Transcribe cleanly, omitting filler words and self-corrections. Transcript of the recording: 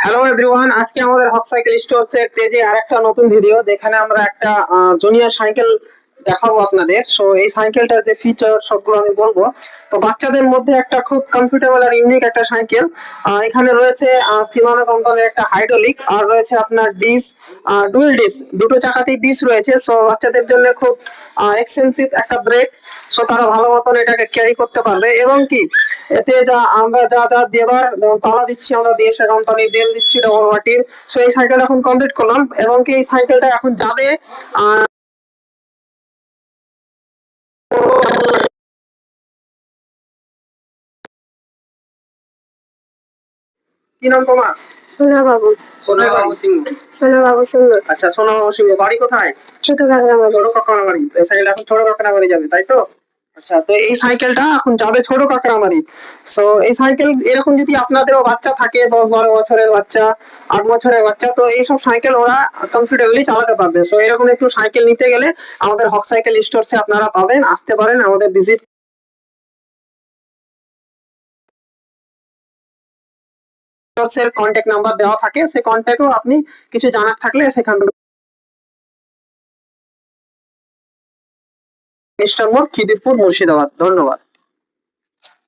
Hello everyone, আজকে আমাদের হক cycle stores এর পেজে আরেকটা নতুন ভিডিও যেখানে আমরা একটা জুনিয়র সাইকেল দেখাবো আপনাদের। সো এই সাইকেলটার যে ফিচার সবগুলো আমি বলবো। তো বাচ্চাদের মধ্যে একটা খুব কমফোর্টেবল আর ইউনিক একটা সাইকেল। এখানে রয়েছে সিমানো কোম্পানির একটা হাইড্রোলিক, আর রয়েছে আপনার ডিস, ডুয়েল ডিস, দুটো চাকাতেই ডিস রয়েছে। সো বাচ্চাদের জন্য খুব এক্সপেন্সিভ একটা ব্রেক। সো তারা ভালো মতন এটাকে ক্যারি করতে পারবে, এবং কি এতে আমরা যা যা দেওয়ার, যেমন তালা দিচ্ছি আমরা দেশের কোম্পানি, তেল দিচ্ছি ডবল মাটির। সো এই সাইকেলটা এখন কমপ্লিট করলাম, এবং কি এই সাইকেলটা এখন যাবে কি নাম তোমার? সোনা বাবু। সোনা বাবু সিং। সোনা বাবু সিং। আচ্ছা, সোনা বাবু সিং, বাড়ি কোথায়? ছোট কাকড়ামারি। ছোট কাকড়ামারি। এই সাইকেলটা এখন ছোট কাকড়ামারি যাবে, তাই তো? আচ্ছা, তো এই সাইকেলটা এখন যাবে ছোট কাকড়ামারি। সো এই সাইকেল এরকম যদি আপনাদেরও বাচ্চা থাকে, 10-12 বছরের বাচ্চা, 8 বছরের বাচ্চা, তো এইসব সাইকেল ওরা কমফোর্টেবলি চালাতে পারবে। সো এরকম একটু সাইকেল নিতে গেলে আমাদের হক সাইকেল স্টোরসে আপনারা পাবেন, আসতে পারেন, আমাদের ভিজিট এর কন্ট্যাক্ট নাম্বার দেওয়া থাকে, সেই কন্ট্যাক্টেও আপনি কিছু জানার থাকলে সেখান মিস্টার মোড়, খিদিরপুর, মুর্শিদাবাদ। ধন্যবাদ।